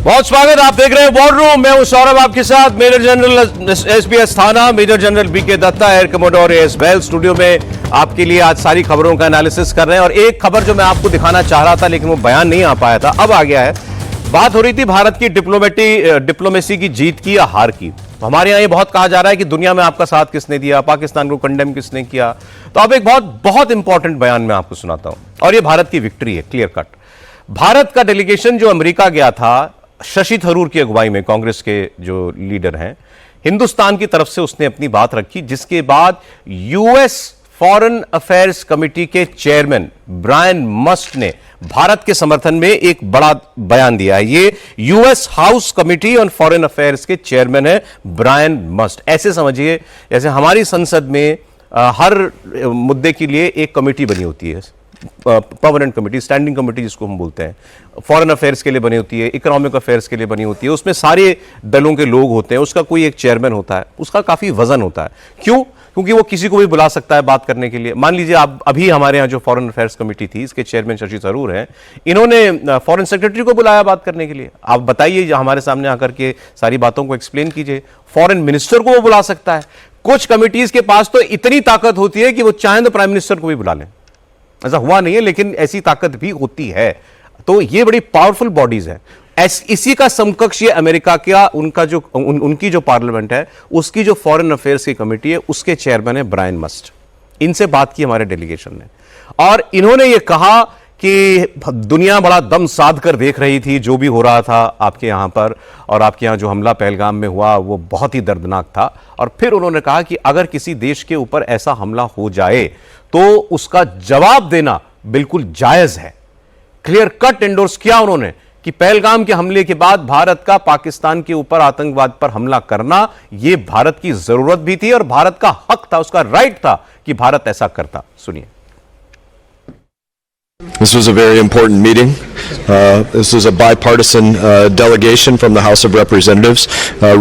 बहुत स्वागत। आप देख रहे हैं वॉर रूम। मैं हूं सौरभ आपके साथ। Major general SPS Thana, major general BK Datta, air commodore S Bal studio में आपके लिए आज सारी खबरों का एनालिसिस कर रहे हैं। और एक खबर जो मैं आपको दिखाना चाह रहा था लेकिन वो बयान नहीं आ पाया था, अब आ गया है। बात हो रही थी भारत की डिप्लोमेसी की जीत की या हार की। हमारे यहां ये बहुत कहा जा रहा है कि दुनिया में आपका साथ किसने दिया, पाकिस्तान को कंडेम किसने किया। तो अब एक बहुत इंपॉर्टेंट बयान मैं आपको सुनाता हूं और ये भारत की विक्ट्री है, क्लियर कट। भारत का डेलीगेशन जो अमेरिका गया था शशि थरूर की अगुवाई में, कांग्रेस के जो लीडर हैं, हिंदुस्तान की तरफ से उसने अपनी बात रखी, जिसके बाद यूएस फॉरेन अफेयर्स कमेटी के चेयरमैन ब्रायन मस्ट ने भारत के समर्थन में एक बड़ा बयान दिया है। ये US house committee on foreign affairs के चेयरमैन है ब्रायन मस्ट। ऐसे समझिए जैसे हमारी संसद में हर मुद्दे के लिए एक कमेटी बनी होती है, परमानेंट कमेटी, स्टैंडिंग कमेटी जिसको हम बोलते हैं, फॉरेन अफेयर्स के लिए बनी होती है, इकोनॉमिक अफेयर्स के लिए बनी होती है। उसमें सारे दलों के लोग होते हैं, उसका कोई एक चेयरमैन होता है, उसका काफी वजन होता है। क्यों? क्योंकि वो किसी को भी बुला सकता है बात करने के लिए। मान लीजिए आप अभी हमारे यहाँ जो फॉरेन अफेयर्स कमेटी थी, इसके चेयरमैन शशि थरूर हैं, इन्होंने फॉरेन सेक्रेटरी को बुलाया बात करने के लिए। आप बताइए, हमारे सामने आकर के सारी बातों को एक्सप्लेन कीजिए। फॉरेन मिनिस्टर को वो बुला सकता है। कुछ कमिटीज के पास तो इतनी ताकत होती है कि वो चाहें तो प्राइम मिनिस्टर को भी बुला लें। ऐसा हुआ नहीं है लेकिन ऐसी ताकत भी होती है। तो ये बड़ी पावरफुल बॉडीज है। इसी का समकक्ष ये अमेरिका का उनकी जो पार्लियामेंट है, उसकी जो फॉरेन अफेयर्स की कमेटी है, उसके चेयरमैन है ब्रायन मस्ट। इनसे बात की हमारे डेलीगेशन ने और इन्होंने ये कहा कि दुनिया बड़ा दम साध कर देख रही थी जो भी हो रहा था आपके यहां पर, और आपके यहां जो हमला पहलगाम में हुआ वो बहुत ही दर्दनाक था। और फिर उन्होंने कहा कि अगर किसी देश के ऊपर ऐसा हमला हो जाए तो उसका जवाब देना बिल्कुल जायज है। क्लियर कट एंडोर्स किया उन्होंने कि पहलगाम के हमले के बाद भारत का पाकिस्तान के ऊपर आतंकवाद पर हमला करना यह भारत की जरूरत भी थी और भारत का हक था, उसका राइट था कि भारत ऐसा करता। सुनिए। This was a very important meeting. This was a bipartisan delegation from the House of Representatives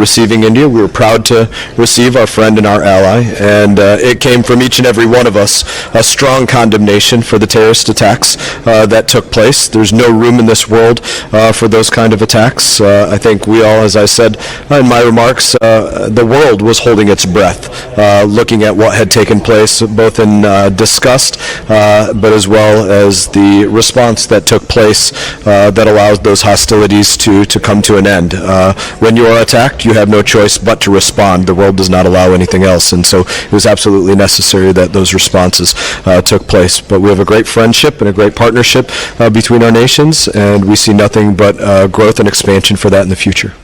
receiving India. We were proud to receive our friend and our ally, and it came from each and every one of us a strong condemnation for the terrorist attacks that took place. There's no room in this world for those kind of attacks. I think we all, as I said in my remarks, the world was holding its breath, looking at what had taken place, both in disgust, but as well as the response that took place that allows those hostilities to come to an end. When you are attacked, you have no choice but to respond. The world does not allow anything else, and so it was absolutely necessary that those responses took place. But we have a great friendship and a great partnership between our nations, and we see nothing but growth and expansion for that in the future.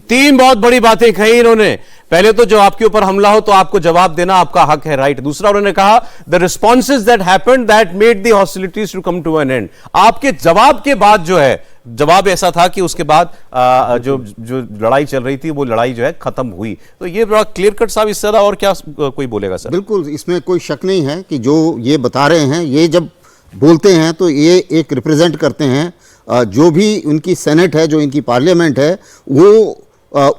तीन बहुत बड़ी बातें कही इन्होंने। पहले तो जो आपके ऊपर हमला हो तो आपको जवाब देना आपका हक है, राइट। दूसरा उन्होंने कहा the responses that happened that made the hostilities to come to an end. आपके जवाब के बाद जो है, जवाब ऐसा था कि उसके बाद जो लड़ाई चल रही थी वो लड़ाई जो है खत्म हुई। तो ये बड़ा क्लियर कट साहब, इससे ज्यादा और क्या कोई बोलेगा सर? बिल्कुल, इसमें कोई शक नहीं है कि जो ये बता रहे हैं, ये जब बोलते हैं तो ये एक रिप्रेजेंट करते हैं जो भी उनकी सेनेट है, जो इनकी पार्लियामेंट है, वो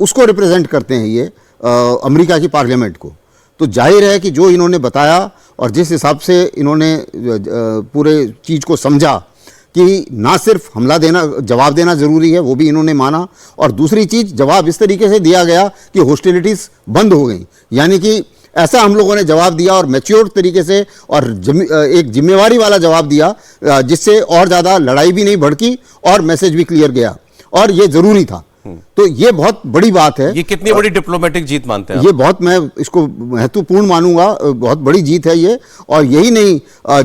उसको रिप्रेजेंट करते हैं ये अमेरिका की पार्लियामेंट को। तो जाहिर है कि जो इन्होंने बताया और जिस हिसाब से इन्होंने पूरे चीज़ को समझा कि ना सिर्फ हमला देना, जवाब देना ज़रूरी है, वो भी इन्होंने माना। और दूसरी चीज़, जवाब इस तरीके से दिया गया कि हॉस्टिलिटीज़ बंद हो गई, यानी कि ऐसा हम लोगों ने जवाब दिया और मैच्योर तरीके से और एक जिम्मेवारी वाला जवाब दिया, जिससे और ज़्यादा लड़ाई भी नहीं भड़की और मैसेज भी क्लियर गया, और ये ज़रूरी था। तो ये बहुत बड़ी बात है। ये कितनी बड़ी डिप्लोमेटिक जीत मानते हैं? ये बहुत, मैं इसको महत्वपूर्ण मानूंगा, बहुत बड़ी जीत है ये। और यही नहीं,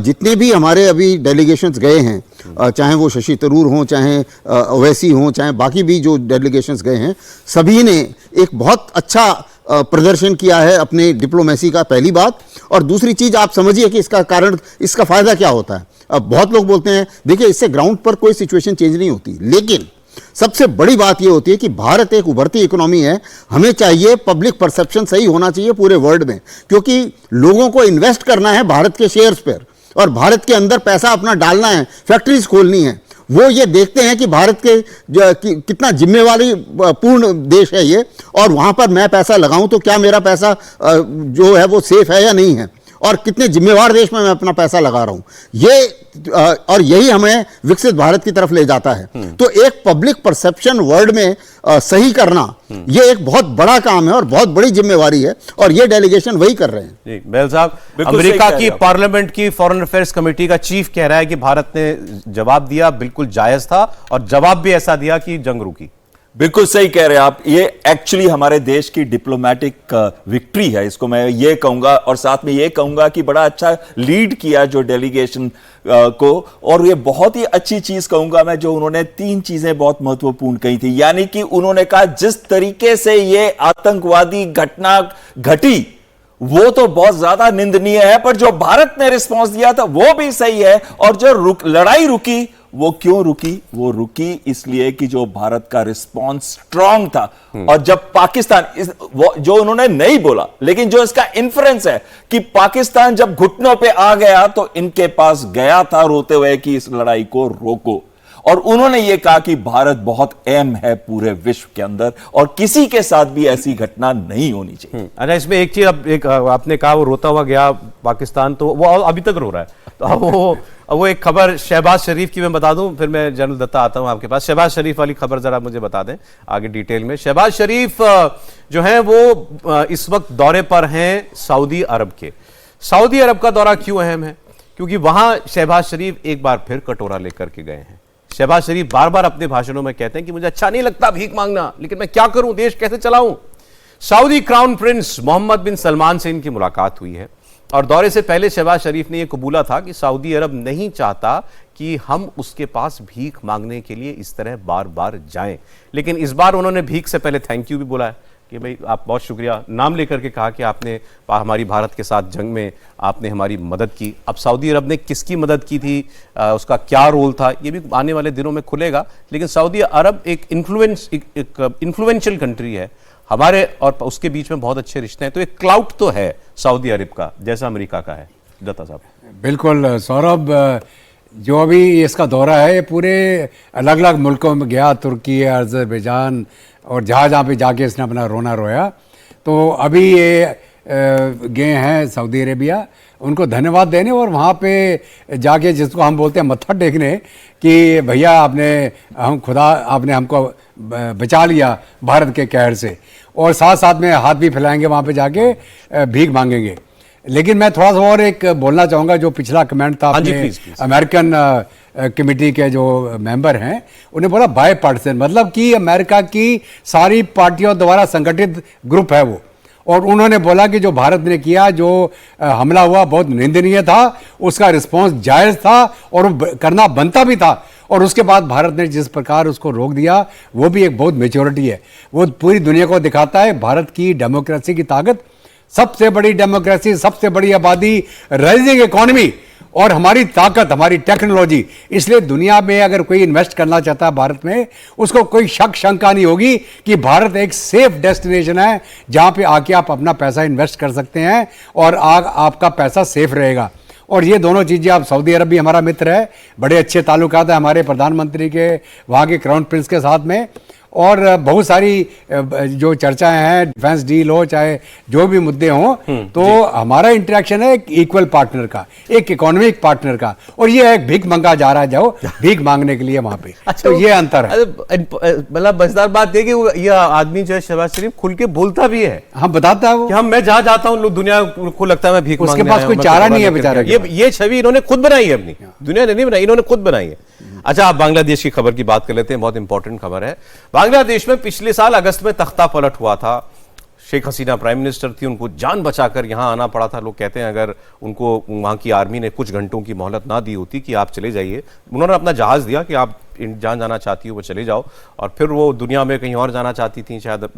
जितने भी हमारे अभी डेलीगेशंस गए हैं, चाहे वो शशि थरूर हों, चाहे ओवैसी हों, चाहे बाकी भी जो डेलीगेशंस गए हैं, सभी ने एक बहुत अच्छा प्रदर्शन किया है अपने डिप्लोमेसी का, पहली बात। और दूसरी चीज़, आप समझिए कि इसका कारण, इसका फ़ायदा क्या होता है। अब बहुत लोग बोलते हैं, देखिए इससे ग्राउंड पर कोई सिचुएशन चेंज नहीं होती, लेकिन सबसे बड़ी बात यह होती है कि भारत एक उभरती इकोनॉमी है। हमें चाहिए, पब्लिक परसेप्शन सही होना चाहिए पूरे वर्ल्ड में, क्योंकि लोगों को इन्वेस्ट करना है भारत के शेयर्स पर और भारत के अंदर पैसा अपना डालना है, फैक्ट्रीज खोलनी है। वो ये देखते हैं कि भारत के कितना जिम्मेवारी पूर्ण देश है ये, और वहाँ पर मैं पैसा लगाऊं तो क्या मेरा पैसा जो है वो सेफ है या नहीं है। और कितने जिम्मेवार देश में मैं अपना पैसा लगा रहा हूं, और यही हमें विकसित भारत की तरफ ले जाता है। तो एक पब्लिक परसेप्शन वर्ल्ड में सही करना, ये एक बहुत बड़ा काम है और बहुत बड़ी जिम्मेवारी है, और ये डेलीगेशन वही कर रहे हैं। जी बेल साहब, अमेरिका की पार्लियामेंट की फॉरेन अफेयर्स कमेटी का चीफ कह रहा है कि भारत ने जवाब दिया, बिल्कुल जायज था, और जवाब भी ऐसा दिया कि जंग रुकी। बिल्कुल सही कह रहे हैं आप। ये एक्चुअली हमारे देश की डिप्लोमेटिक विक्ट्री है, इसको मैं ये कहूंगा, और साथ में ये कहूंगा कि बड़ा अच्छा लीड किया जो डेलीगेशन को, और ये बहुत ही अच्छी चीज कहूंगा मैं, जो उन्होंने 3 चीजें बहुत महत्वपूर्ण कही थी। यानी कि उन्होंने कहा जिस तरीके से ये आतंकवादी घटना घटी वो तो बहुत ज्यादा निंदनीय है, पर जो भारत ने रिस्पांस दिया था वो भी सही है, और जो लड़ाई रुकी वो क्यों रुकी? वो रुकी इसलिए कि जो भारत का रिस्पांस स्ट्रांग था। और जब पाकिस्तान जो उन्होंने नहीं बोला, लेकिन जो इसका इन्फ्रेंस है कि पाकिस्तान जब घुटनों पे आ गया तो इनके पास गया था रोते हुए कि इस लड़ाई को रोको। और उन्होंने ये कहा कि भारत बहुत अहम है पूरे विश्व के अंदर, और किसी के साथ भी ऐसी घटना नहीं होनी चाहिए। अच्छा, इसमें एक चीज, अब आपने कहा वो रोता हुआ गया पाकिस्तान, तो वो अभी तक रो रहा है। तो अब वो एक खबर शहबाज शरीफ की मैं बता दूं, फिर मैं जनरल दत्ता आता हूं आपके पास। शहबाज शरीफ वाली खबर जरा मुझे बता दें आगे डिटेल में। शहबाज शरीफ जो है वो इस वक्त दौरे पर हैं सऊदी अरब के। सऊदी अरब का दौरा क्यों अहम है? क्योंकि वहां शहबाज शरीफ एक बार फिर कटोरा लेकर के गए हैं। शहबाज शरीफ बार बार अपने भाषणों में कहते हैं कि मुझे अच्छा नहीं लगता भीख मांगना, लेकिन मैं क्या करूं, देश कैसे चलाऊं। सऊदी क्राउन प्रिंस मोहम्मद बिन सलमान से इनकी मुलाकात हुई है, और दौरे से पहले शहबाज शरीफ ने यह कबूला था कि सऊदी अरब नहीं चाहता कि हम उसके पास भीख मांगने के लिए इस तरह बार बार जाएं। लेकिन इस बार उन्होंने भीख से पहले थैंक यू भी बोला है कि भाई आप बहुत शुक्रिया, नाम लेकर के कहा कि आपने हमारी भारत के साथ जंग में आपने हमारी मदद की। अब सऊदी अरब ने किसकी मदद की थी, उसका क्या रोल था, ये भी आने वाले दिनों में खुलेगा। लेकिन सऊदी अरब एक इन्फ्लुएंशियल कंट्री है हमारे, और उसके बीच में बहुत अच्छे रिश्ते हैं, तो एक क्लाउट तो है सऊदी अरब का, जैसा अमेरिका का है। दत्ता साहब। बिल्कुल सौरभ, जो अभी इसका दौरा है ये पूरे अलग अलग मुल्कों में गया, तुर्की, अज़रबैजान, और जहाँ जहाँ पे जाके इसने अपना रोना रोया। तो अभी ये गए हैं सऊदी अरेबिया, उनको धन्यवाद देने और वहाँ पे जाके जिसको हम बोलते हैं मत्था टेकने कि भैया आपने हमको बचा लिया भारत के कहर से, और साथ साथ में हाथ भी फैलाएंगे, वहाँ पे जाके भीख मांगेंगे। लेकिन मैं थोड़ा सा और एक बोलना चाहूँगा, जो पिछला कमेंट था अपने अमेरिकन कमेटी के जो मेंबर हैं, उन्हें बोला बाय पार्टिसन, मतलब कि अमेरिका की सारी पार्टियों द्वारा संगठित ग्रुप है वो। और उन्होंने बोला कि जो भारत ने किया, जो हमला हुआ, बहुत निंदनीय था, उसका रिस्पांस जायज़ था और करना बनता भी था। और उसके बाद भारत ने जिस प्रकार उसको रोक दिया, वो भी एक बहुत मेच्योरिटी है। वो पूरी दुनिया को दिखाता है भारत की डेमोक्रेसी की ताकत। सबसे बड़ी डेमोक्रेसी, सबसे बड़ी आबादी, राइजिंग इकोनॉमी, और हमारी ताकत, हमारी टेक्नोलॉजी। इसलिए दुनिया में अगर कोई इन्वेस्ट करना चाहता है भारत में, उसको कोई शंका नहीं होगी कि भारत एक सेफ डेस्टिनेशन है जहां पे आके आप अपना पैसा इन्वेस्ट कर सकते हैं और आपका पैसा सेफ रहेगा। और ये दोनों चीज़ें, आप सऊदी अरब भी हमारा मित्र है, बड़े अच्छे ताल्लुकात है हमारे प्रधानमंत्री के वहाँ के क्राउन प्रिंस के साथ में, और बहुत सारी जो चर्चाएं हैं, डिफेंस डील हो चाहे जो भी मुद्दे हों, तो हमारा इंटरेक्शन है एक इक्वल पार्टनर का, एक इकोनॉमिक पार्टनर का, और ये एक भीख मंगा जा रहा है, जाओ भीख मांगने के लिए वहां पे। अच्छा, तो ये अंतर है। मतलब मजेदार बात है कि ये आदमी जो है शहबाज शरीफ खुल के बोलता भी है, हम बताता है वो कि मैं जहां जाता हूँ लोग, दुनिया को लगता है मैं भीख उसके पास कोई चारा नहीं है बेचारा। ये छवि इन्होंने खुद बनाई है, अपनी दुनिया ने नहीं बनाई, इन्होंने खुद बनाई है। अच्छा, आप बांग्लादेश की खबर की बात कर लेते हैं, बहुत इंपॉर्टेंट खबर है। बांग्लादेश में पिछले साल अगस्त में तख्ता पलट हुआ था। शेख हसीना प्राइम मिनिस्टर थी, उनको जान बचाकर यहां आना पड़ा था। लोग कहते हैं अगर उनको वहां की आर्मी ने कुछ घंटों की मोहलत ना दी होती कि आप चले जाइए, उन्होंने अपना जहाज दिया कि आप जहां जाना चाहती हो वो चले जाओ, और फिर वो दुनिया में कहीं और जाना चाहती थी, शायद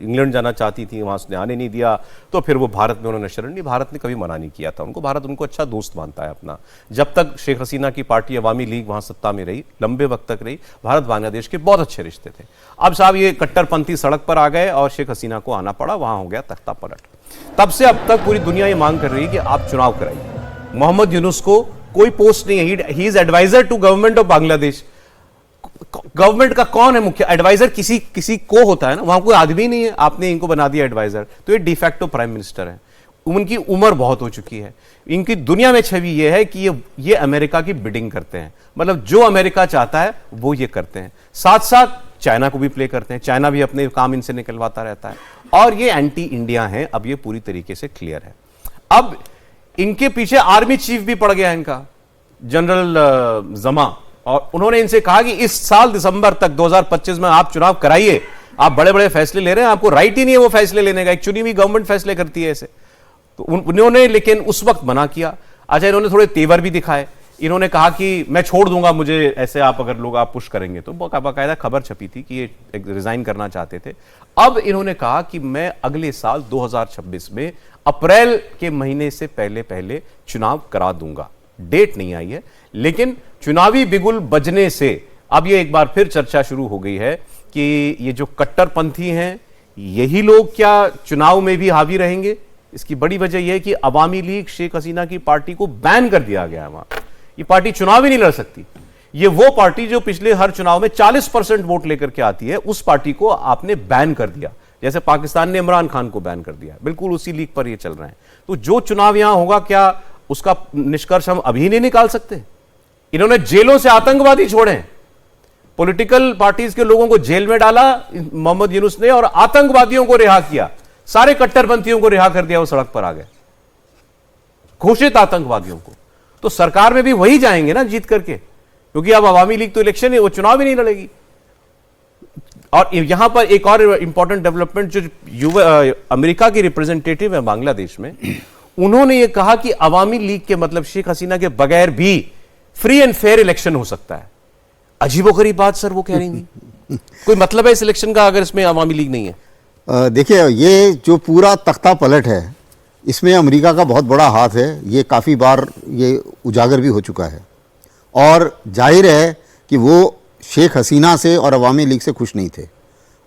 इंग्लैंड जाना चाहती थी, वहां उसने आने नहीं दिया, तो फिर वो भारत में उन्होंने शरण ली। भारत ने कभी मना नहीं किया था उनको, भारत उनको अच्छा दोस्त मानता है अपना। जब तक शेख हसीना की पार्टी अवामी लीग वहां सत्ता में रही, लंबे वक्त तक रही, भारत बांग्लादेश के बहुत अच्छे रिश्ते थे। अब साहब ये कट्टरपंथी सड़क पर आ गए और शेख हसीना को आना पड़ा, वहां हो गया तख्ता पलट। तब से अब तक पूरी दुनिया ये मांग कर रही है कि आप चुनाव कराइए। मोहम्मद यूनुस को कोई पोस्ट नहीं है, he is adviser to government of Bangladesh. Government का कौन है मुख्य एडवाइजर? किसी को होता है ना, वहां कोई आदमी नहीं है, आपने इनको बना दिया एडवाइजर, तो ये डिफैक्टो प्राइम मिनिस्टर है। उनकी उम्र बहुत हो चुकी है। इनकी दुनिया में छवि ये है कि ये अमेरिका की बिडिंग करते हैं, मतलब जो अमेरिका चाहता है वो ये करते हैं। साथ साथ चाइना को भी प्ले करते हैं, चाइना भी अपने काम इनसे निकलवाता रहता है, और ये एंटी इंडिया हैं। अब ये पूरी तरीके से क्लियर है। अब इनके पीछे आर्मी चीफ भी पड़ गया इनका, जनरल जमा, और उन्होंने इनसे कहा कि इस साल दिसंबर तक 2025 में आप चुनाव कराइए। आप बड़े बड़े फैसले ले रहे हैं, आपको राइट ही नहीं है वो फैसले लेने का, एक चुनी हुई गवर्नमेंट फैसले करती है ऐसे। तो उन्होंने लेकिन उस वक्त मना किया। अच्छा, इन्होंने थोड़े तेवर भी दिखाए, इन्होंने कहा कि मैं छोड़ दूंगा, मुझे ऐसे आप अगर लोग आप पुश करेंगे तो। बाकायदा खबर छपी थी कि ये रिजाइन करना चाहते थे। अब इन्होंने कहा कि मैं अगले साल 2026 में अप्रैल के महीने से पहले पहले चुनाव करा दूंगा। डेट नहीं आई है, लेकिन चुनावी बिगुल बजने से अब ये एक बार फिर चर्चा शुरू हो गई है कि ये जो कट्टरपंथी हैं यही लोग क्या चुनाव में भी हावी रहेंगे। इसकी बड़ी वजह यह है कि अवामी लीग, शेख हसीना की पार्टी को बैन कर दिया गया है वहां। ये पार्टी चुनाव ही नहीं लड़ सकती। ये वो पार्टी जो पिछले हर चुनाव में 40% वोट लेकर के आती है, उस पार्टी को आपने बैन कर दिया, जैसे पाकिस्तान ने इमरान खान को बैन कर दिया। बिल्कुल उसी लीग पर ये चल रहे हैं। तो जो चुनाव यहां होगा, क्या उसका निष्कर्ष हम अभी नहीं निकाल सकते? इन्होंने जेलों से आतंकवादी छोड़े, पॉलिटिकल पार्टीज के लोगों को जेल में डाला मोहम्मद यूनुस ने, और आतंकवादियों को रिहा किया, सारे कट्टरपंथियों को रिहा कर दिया, वो सड़क पर आ गए, घोषित आतंकवादियों को। तो सरकार में भी वही जाएंगे ना जीत करके, क्योंकि अब अवामी लीग तो इलेक्शन है, वो चुनाव ही नहीं लड़ेगी। और यहां पर एक और इंपॉर्टेंट डेवलपमेंट, जो अमेरिका की रिप्रेजेंटेटिव है बांग्लादेश में, उन्होंने ये कहा कि अवामी लीग के मतलब शेख हसीना के बगैर भी फ्री एंड फेयर इलेक्शन हो सकता है। अजीबोगरीब बात सर वो कह रही थी। कोई मतलब है इस इलेक्शन का अगर इसमें अवामी लीग नहीं है? देखिए, ये जो पूरा तख्ता पलट है, इसमें अमेरिका का बहुत बड़ा हाथ है। ये काफ़ी बार ये उजागर भी हो चुका है, और जाहिर है कि वो शेख हसीना से और अवामी लीग से खुश नहीं थे,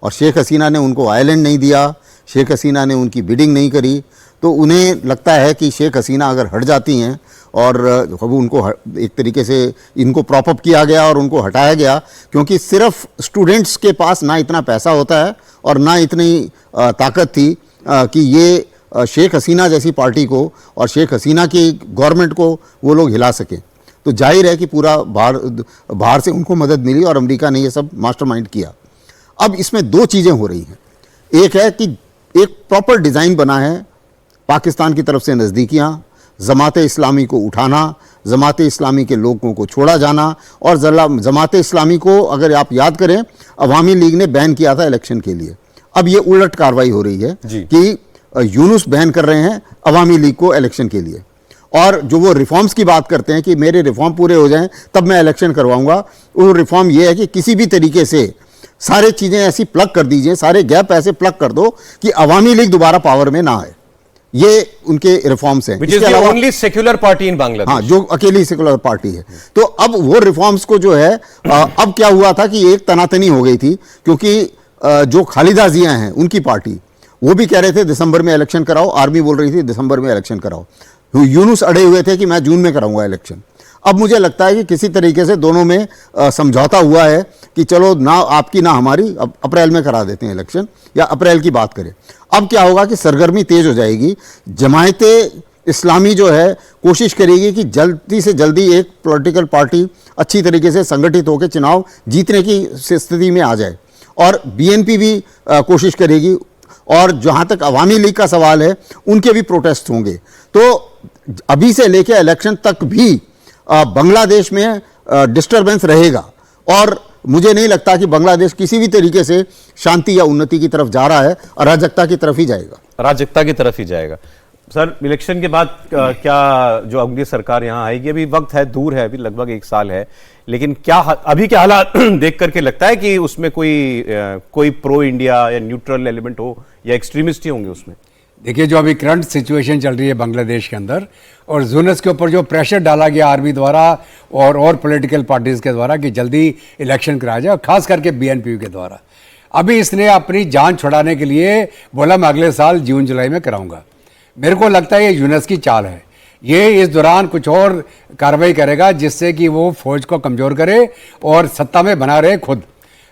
और शेख हसीना ने उनको आइलैंड नहीं दिया, शेख हसीना ने उनकी बिडिंग नहीं करी। तो उन्हें लगता है कि शेख हसीना अगर हट जाती हैं, और उनको एक तरीके से इनको प्रॉप अप किया गया और उनको हटाया गया, क्योंकि सिर्फ स्टूडेंट्स के पास ना इतना पैसा होता है और ना इतनी ताकत थी कि ये शेख हसीना जैसी पार्टी को और शेख हसीना की गवर्नमेंट को वो लोग हिला सकें। तो जाहिर है कि पूरा बाहर से उनको मदद मिली, और अमेरिका ने ये सब मास्टरमाइंड किया। अब इसमें दो चीज़ें हो रही हैं। एक है कि एक प्रॉपर डिज़ाइन बना है, पाकिस्तान की तरफ से नज़दीकियाँ, जमात इस्लामी को उठाना, जमात इस्लामी के लोगों को छोड़ा जाना, और जमात इस्लामी को अगर आप याद करें, अवामी लीग ने बैन किया था इलेक्शन के लिए। अब ये उलट कार्रवाई हो रही है कि यूनुस बैन कर रहे हैं अवामी लीग को इलेक्शन के लिए, और जो वो रिफॉर्म्स की बात करते हैं कि मेरे रिफॉर्म पूरे हो जाएं तब मैं इलेक्शन करवाऊंगा, वो रिफॉर्म ये है कि किसी भी तरीके से सारे चीज़ें ऐसी प्लग कर दीजिए, सारे गैप ऐसे प्लग कर दो कि अवामी लीग दोबारा पावर में ना आए। ये उनके रिफॉर्म्स हैं। इसके अलावा ओनली सेक्युलर पार्टी इन बांग्लादेश, हाँ, जो अकेली सेक्युलर पार्टी है। तो अब वो रिफॉर्म्स को जो है अब क्या हुआ था कि एक तनातनी हो गई थी, क्योंकि जो खालिदा जिया हैं उनकी पार्टी, वो भी कह रहे थे दिसंबर में इलेक्शन कराओ, आर्मी बोल रही थी दिसंबर में इलेक्शन कराओ, यूनुस अड़े हुए थे कि मैं जून में कराऊंगा इलेक्शन। अब मुझे लगता है कि किसी तरीके से दोनों में समझौता हुआ है कि चलो ना आपकी ना हमारी, अब अप्रैल में करा देते हैं इलेक्शन, या अप्रैल की बात करें। अब क्या होगा कि सरगर्मी तेज हो जाएगी। जमायत इस्लामी जो है कोशिश करेगी कि जल्दी से जल्दी एक पॉलिटिकल पार्टी अच्छी तरीके से संगठित होकर चुनाव जीतने की स्थिति में आ जाए, और बीएनपी भी कोशिश करेगी, और जहाँ तक अवामी लीग का सवाल है उनके भी प्रोटेस्ट होंगे। तो अभी से लेकर इलेक्शन तक भी बांग्लादेश में डिस्टर्बेंस रहेगा, और मुझे नहीं लगता कि बांग्लादेश किसी भी तरीके से शांति या उन्नति की तरफ जा रहा है, अराजकता की तरफ ही जाएगा। अराजकता की तरफ ही जाएगा। सर, इलेक्शन के बाद क्या जो अगली सरकार यहाँ आएगी, अभी वक्त है, दूर है, अभी लगभग 1 साल है, लेकिन क्या अभी के हालात देख करके लगता है कि उसमें कोई प्रो इंडिया या न्यूट्रल एलिमेंट हो, या एक्सट्रीमिस्ट ही होंगे उसमें? देखिए, जो अभी करंट सिचुएशन चल रही है बांग्लादेश के अंदर, और यूनुस के ऊपर जो प्रेशर डाला गया आर्मी द्वारा और पॉलिटिकल पार्टीज के द्वारा कि जल्दी इलेक्शन कराया जाए, और खास करके बीएनपी के द्वारा, अभी इसने अपनी जान छुड़ाने के लिए बोला मैं अगले साल जून जुलाई में कराऊंगा। मेरे को लगता है ये यूनुस की चाल है। ये इस दौरान कुछ और कार्रवाई करेगा जिससे कि वो फौज को कमज़ोर करे और सत्ता में बना रहे खुद।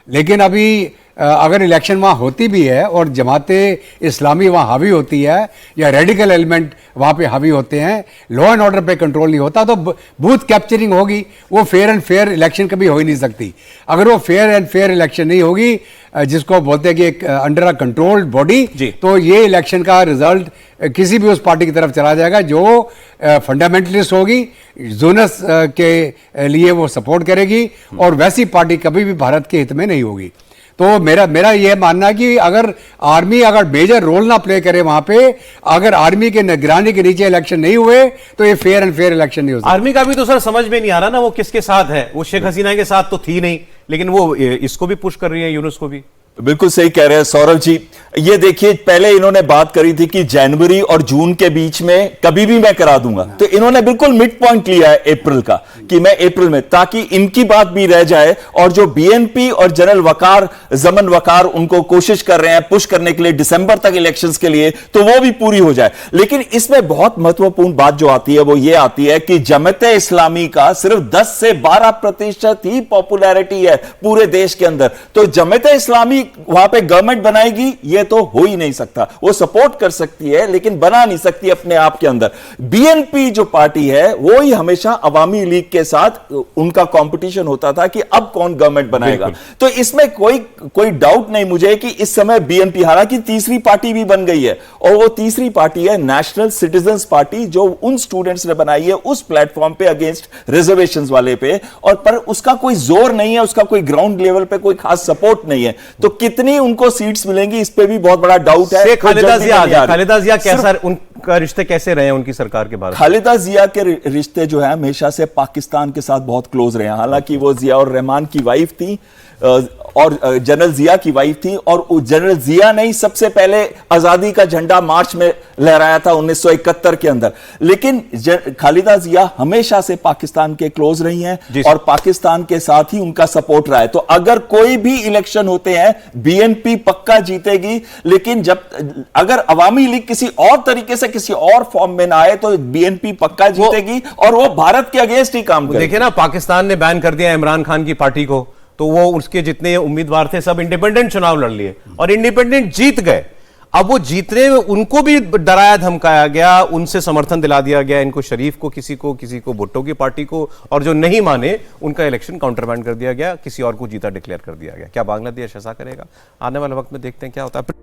लेकिन अभी अगर इलेक्शन वहाँ होती भी है और जमाते इस्लामी वहाँ हावी होती है या रेडिकल एलिमेंट वहाँ पे हावी होते हैं, लॉ एंड ऑर्डर पे कंट्रोल नहीं होता, तो बूथ कैप्चरिंग होगी, वो फेयर एंड फेयर इलेक्शन कभी हो ही नहीं सकती। अगर वो फेयर एंड फेयर इलेक्शन नहीं होगी, जिसको बोलते हैं कि एक अंडर अ कंट्रोल्ड बॉडी, तो ये इलेक्शन का रिजल्ट किसी भी उस पार्टी की तरफ चला जाएगा जो फंडामेंटलिस्ट होगी, जोनस के लिए वो सपोर्ट करेगी, और वैसी पार्टी कभी भी भारत के हित में नहीं होगी। तो मेरा यह मानना है कि अगर आर्मी अगर मेजर रोल ना प्ले करे वहां पे, अगर आर्मी के निगरानी के नीचे इलेक्शन नहीं हुए तो ये फेयर एंड फेयर इलेक्शन नहीं हो सकता। आर्मी का भी तो सर समझ में नहीं आ रहा ना वो किसके साथ है। वो शेख हसीना के साथ तो थी नहीं, लेकिन वो इसको भी पुश कर रही है, यूनुस को भी। बिल्कुल सही कह रहे हैं सौरभ जी। ये देखिए, पहले इन्होंने बात करी थी कि जनवरी और जून के बीच में कभी भी मैं करा दूंगा, तो इन्होंने बिल्कुल मिड पॉइंट लिया है अप्रैल का, कि मैं अप्रैल में, ताकि इनकी बात भी रह जाए। और जो बीएनपी और जनरल वकार, जमन वकार, उनको कोशिश कर रहे हैं पुश करने के लिए दिसंबर तक इलेक्शंस के लिए, तो वो भी पूरी हो जाए। लेकिन इसमें बहुत महत्वपूर्ण बात जो आती है वो ये आती है कि जमाते इस्लामी का सिर्फ 10 से 12% ही पॉपुलैरिटी है पूरे देश के अंदर। तो जमाते इस्लामी वहां पे गवर्नमेंट बनाएगी ये तो हो ही नहीं सकता। वो सपोर्ट कर सकती है लेकिन बना नहीं सकती अपने आप के अंदर। बीएनपी जो पार्टी है वो ही हमेशा अवामी लीग के साथ उनका कंपटीशन होता था कि अब कौन गवर्नमेंट बनाएगा। तो इसमें कोई डाउट नहीं मुझे कि इस समय बीएनपी, हालांकि तीसरी पार्टी भी बन गई है, और वो तीसरी पार्टी है नेशनल सिटीजंस पार्टी, जो उन स्टूडेंट्स ने बनाई है उस प्लेटफॉर्म पे अगेंस्ट रिजर्वेशंस वाले पे, और पर उसका कोई जोर नहीं है, उसका कोई ग्राउंड लेवल पे कोई खास सपोर्ट नहीं है। तो कितनी उनको सीट्स मिलेंगी इस पे भी बहुत बड़ा डाउट है। खालिदा जिया कैसा, उनका रिश्ते कैसे रहे उनकी सरकार के बाद? खालिदा जिया के रिश्ते जो है हमेशा से पाकिस्तान के साथ बहुत क्लोज रहे हैं। हालांकि वो जियाउर रहमान की वाइफ थी और जनरल जिया की वाइफ थी, और जनरल जिया ने ही सबसे पहले आजादी का झंडा मार्च में लहराया था 1971 के अंदर। लेकिन खालिदा जिया हमेशा से पाकिस्तान के क्लोज रही हैं और पाकिस्तान के साथ ही उनका सपोर्ट रहा है। तो अगर कोई भी इलेक्शन होते हैं बीएनपी पक्का जीतेगी, लेकिन अगर अवामी लीग किसी और तरीके से किसी और फॉर्म में ना आए तो बीएनपी पक्का जीतेगी, और वो भारत के अगेंस्ट ही काम करेगी। देखिए ना, पाकिस्तान ने बैन कर दिया इमरान खान की पार्टी को, तो वो उसके जितने उम्मीदवार थे सब इंडिपेंडेंट चुनाव लड़ लिए और इंडिपेंडेंट जीत गए। अब वो जीतने में उनको भी डराया धमकाया गया, उनसे समर्थन दिला दिया गया, इनको शरीफ को किसी को भुट्टो की पार्टी को, और जो नहीं माने उनका इलेक्शन काउंटरबैंड कर दिया गया, किसी और को जीता डिक्लेयर कर दिया गया। क्या बांग्लादेश ऐसा करेगा? आने वाले वक्त में देखते हैं क्या होता है।